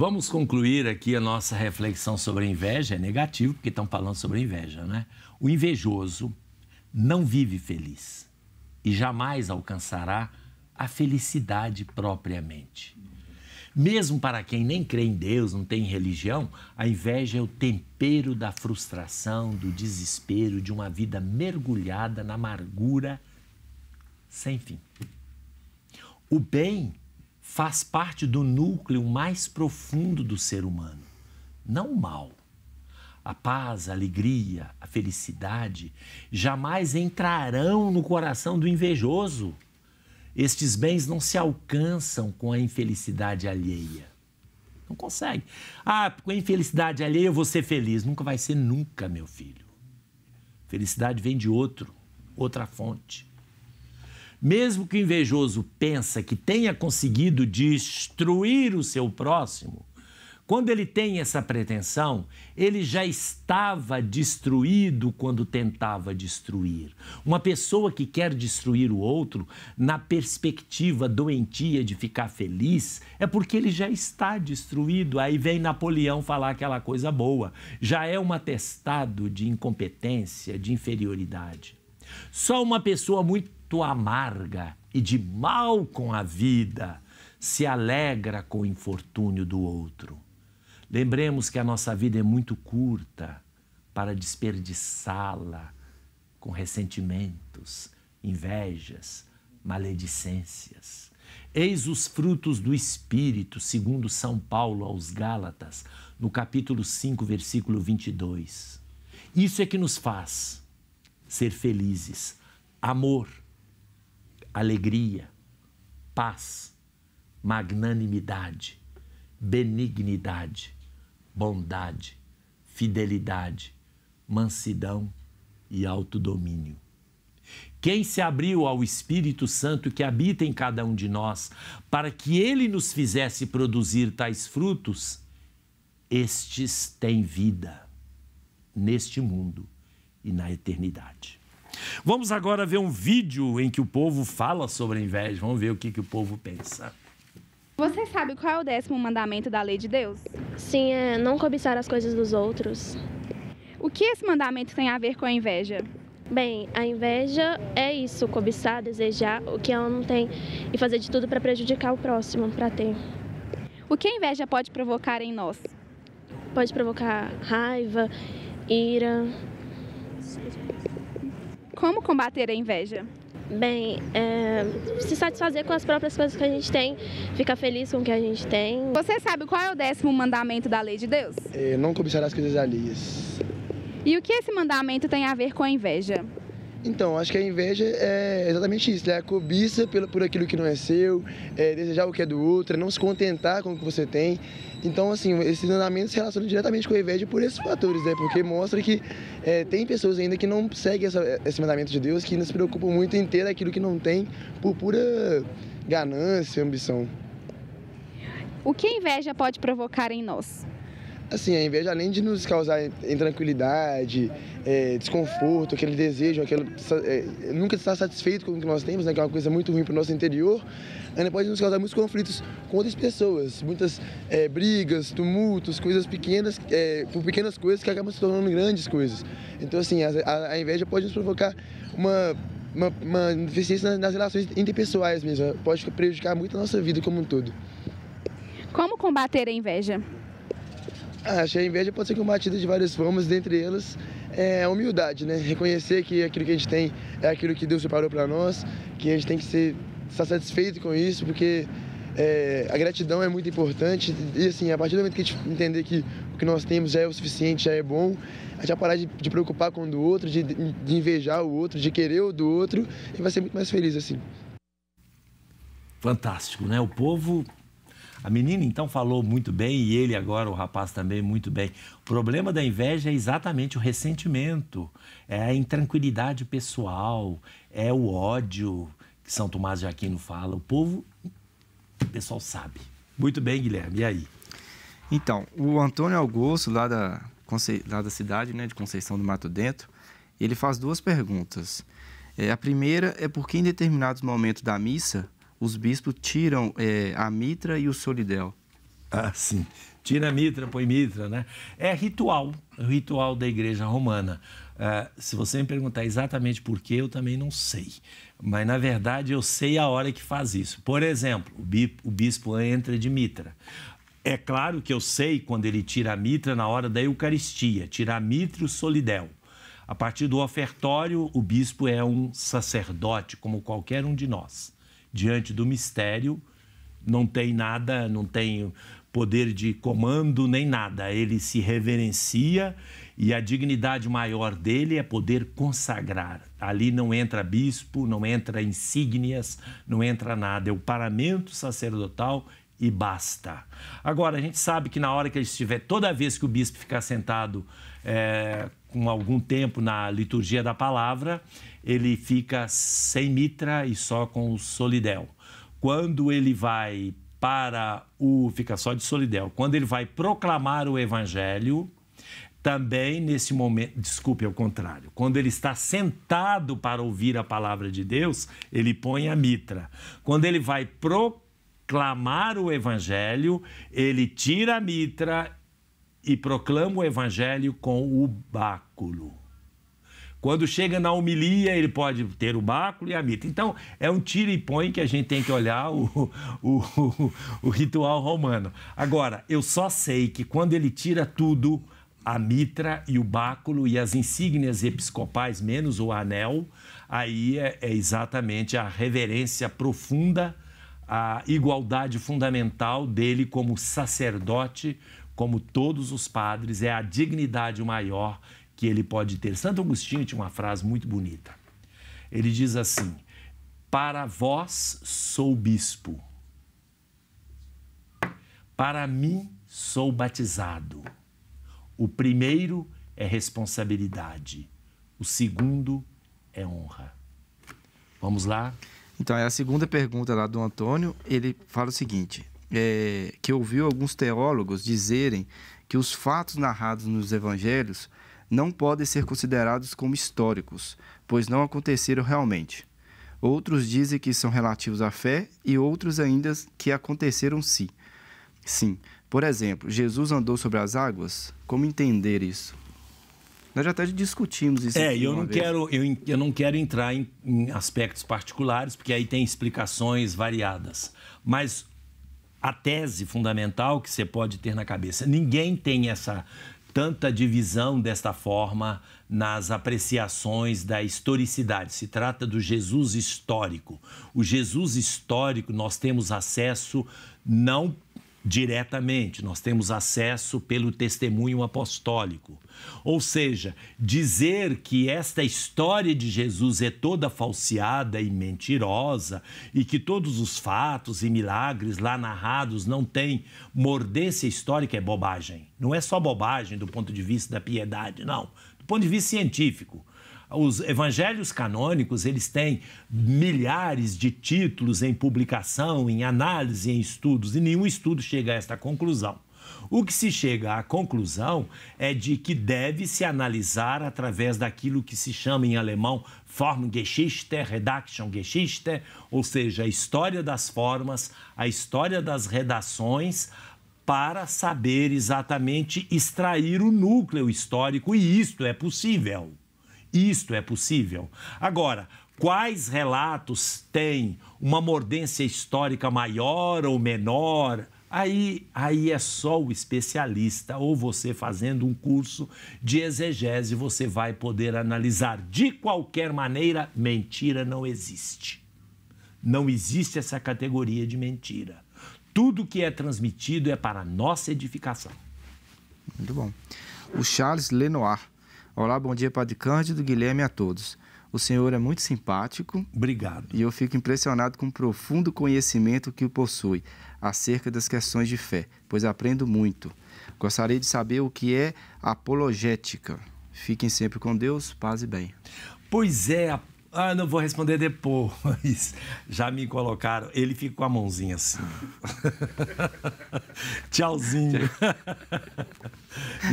Vamos concluir aqui a nossa reflexão sobre a inveja. É negativo, porque estão falando sobre a inveja, né? O invejoso não vive feliz e jamais alcançará a felicidade propriamente. Mesmo para quem nem crê em Deus, não tem religião, a inveja é o tempero da frustração, do desespero, de uma vida mergulhada na amargura sem fim. O bem faz parte do núcleo mais profundo do ser humano, não o mal. A paz, a alegria, a felicidade jamais entrarão no coração do invejoso. Estes bens não se alcançam com a infelicidade alheia. Não consegue. Ah, com a infelicidade alheia eu vou ser feliz. Nunca vai ser nunca, meu filho. Felicidade vem de outra fonte. Mesmo que o invejoso pensa que tenha conseguido destruir o seu próximo, quando ele tem essa pretensão, ele já estava destruído quando tentava destruir. Uma pessoa que quer destruir o outro, na perspectiva doentia de ficar feliz, é porque ele já está destruído. Aí vem Napoleão falar aquela coisa boa. Já é um atestado de incompetência, de inferioridade. Só uma pessoa muito amarga e de mal com a vida se alegra com o infortúnio do outro. Lembremos que a nossa vida é muito curta para desperdiçá-la com ressentimentos, invejas, maledicências. Eis os frutos do Espírito, segundo São Paulo aos Gálatas, no capítulo 5, versículo 22. Isso é que nos faz ser felizes. Amor, alegria, paz, magnanimidade, benignidade, bondade, fidelidade, mansidão e autodomínio. Quem se abriu ao Espírito Santo que habita em cada um de nós para que ele nos fizesse produzir tais frutos, estes têm vida neste mundo e na eternidade. Vamos agora ver um vídeo em que o povo fala sobre a inveja. Vamos ver o que o povo pensa. Você sabe qual é o 10º mandamento da lei de Deus? Sim, é não cobiçar as coisas dos outros. O que esse mandamento tem a ver com a inveja? Bem, a inveja é isso, cobiçar, desejar o que ela não tem e fazer de tudo para prejudicar o próximo, para ter. O que a inveja pode provocar em nós? Pode provocar raiva, ira. Como combater a inveja? Bem, se satisfazer com as próprias coisas que a gente tem, ficar feliz com o que a gente tem. Você sabe qual é o 10º mandamento da lei de Deus? Não cobiçar as coisas alheias. E o que esse mandamento tem a ver com a inveja? Então, acho que a inveja é exatamente isso, é a cobiça por aquilo que não é seu, desejar o que é do outro, não se contentar com o que você tem. Então, assim, esse mandamento se relaciona diretamente com a inveja por esses fatores, né? Porque mostra que tem pessoas ainda que não seguem esse mandamento de Deus, que não se preocupam muito em ter aquilo que não tem por pura ganância, ambição. O que a inveja pode provocar em nós? Assim, a inveja, além de nos causar intranquilidade, desconforto, aquele desejo, nunca estar satisfeito com o que nós temos, né, que é uma coisa muito ruim para o nosso interior, ainda pode nos causar muitos conflitos com outras pessoas, muitas brigas, tumultos, coisas pequenas, por pequenas coisas que acabam se tornando grandes coisas. Então, assim, a inveja pode nos provocar uma deficiência nas relações interpessoais mesmo, pode prejudicar muito a nossa vida como um todo. Como combater a inveja? Acho que a inveja pode ser combatida de várias formas, dentre elas a humildade, né? Reconhecer que aquilo que a gente tem é aquilo que Deus preparou para nós, que a gente tem que estar satisfeito com isso, porque a gratidão é muito importante e, assim, a partir do momento que a gente entender que o que nós temos já é o suficiente, já é bom, a gente vai parar de preocupar com o do outro, de invejar o outro, de querer o do outro e vai ser muito mais feliz assim. Fantástico, né? O povo... A menina, então, falou muito bem e ele agora, o rapaz também, muito bem. O problema da inveja é exatamente o ressentimento, é a intranquilidade pessoal, é o ódio que São Tomás de Aquino fala. O povo, o pessoal sabe. Muito bem, Guilherme, e aí? Então, o Antônio Augusto, lá da cidade, né, de Conceição do Mato Dentro, ele faz duas perguntas. A primeira é por que em determinados momentos da missa os bispos tiram a mitra e o solidel. Ah, sim. Tira a mitra, põe mitra, né? É ritual, o ritual da Igreja Romana. Se você me perguntar exatamente por quê, eu também não sei. Mas, na verdade, eu sei a hora que faz isso. Por exemplo, o bispo entra de mitra. É claro que eu sei quando ele tira a mitra na hora da Eucaristia, tira a mitra e o solidel. A partir do ofertório, o bispo é um sacerdote, como qualquer um de nós. Diante do mistério, não tem nada, não tem poder de comando nem nada. Ele se reverencia e a dignidade maior dele é poder consagrar. Ali não entra bispo, não entra insígnias, não entra nada. É o paramento sacerdotal e basta. Agora, a gente sabe que na hora que ele estiver, toda vez que o bispo ficar sentado com algum tempo na liturgia da palavra, ele fica sem mitra e só com o solidel. Quando ele vai fica só de solidel. Quando ele vai proclamar o evangelho, também nesse momento, desculpe, ao contrário, quando ele está sentado para ouvir a palavra de Deus, ele põe a mitra. Quando ele vai proclamar o evangelho, ele tira a mitra e proclama o evangelho com o báculo. Quando chega na homilia, ele pode ter o báculo e a mitra. Então, é um tira e põe que a gente tem que olhar o ritual romano. Agora, eu só sei que quando ele tira tudo, a mitra e o báculo e as insígnias episcopais, menos o anel, aí é exatamente a reverência profunda, a igualdade fundamental dele como sacerdote, como todos os padres, é a dignidade maior que ele pode ter. Santo Agostinho tinha uma frase muito bonita. Ele diz assim: para vós sou bispo, para mim sou batizado. O primeiro é responsabilidade, o segundo é honra. Vamos lá? Então, é a segunda pergunta lá do Antônio. Ele fala o seguinte, que ouviu alguns teólogos dizerem que os fatos narrados nos evangelhos não podem ser considerados como históricos, pois não aconteceram realmente. Outros dizem que são relativos à fé e outros ainda que aconteceram sim. Sim. Por exemplo, Jesus andou sobre as águas? Como entender isso? Nós já até discutimos isso. Eu não quero entrar em aspectos particulares, porque aí tem explicações variadas. Mas a tese fundamental que você pode ter na cabeça, ninguém tem tanta divisão desta forma nas apreciações da historicidade. Se trata do Jesus histórico. O Jesus histórico nós temos acesso não diretamente, nós temos acesso pelo testemunho apostólico. Ou seja, dizer que esta história de Jesus é toda falseada e mentirosa e que todos os fatos e milagres lá narrados não têm mordência histórica é bobagem. Não é só bobagem do ponto de vista da piedade, não. Do ponto de vista científico. Os evangelhos canônicos, eles têm milhares de títulos em publicação, em análise, em estudos, e nenhum estudo chega a esta conclusão. O que se chega à conclusão é de que deve se analisar através daquilo que se chama em alemão Formgeschichte, Redaktionsgeschichte, ou seja, a história das formas, a história das redações, para saber exatamente extrair o núcleo histórico, e isto é possível. Isto é possível. Agora, quais relatos têm uma mordência histórica maior ou menor? Aí é só o especialista ou você fazendo um curso de exegese, você vai poder analisar. De qualquer maneira, mentira não existe. Não existe essa categoria de mentira. Tudo que é transmitido é para a nossa edificação. Muito bom. O Charles Lenoir. Olá, bom dia, Padre Cândido, Guilherme e a todos. O senhor é muito simpático. Obrigado. E eu fico impressionado com o profundo conhecimento que o possui acerca das questões de fé, pois aprendo muito. Gostaria de saber o que é apologética. Fiquem sempre com Deus, paz e bem. Pois é, não vou responder depois. Já me colocaram. Ele fica com a mãozinha assim. Tchauzinho.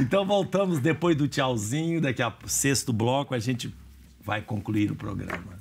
Então voltamos depois do tchauzinho. Daqui a sexto bloco a gente vai concluir o programa.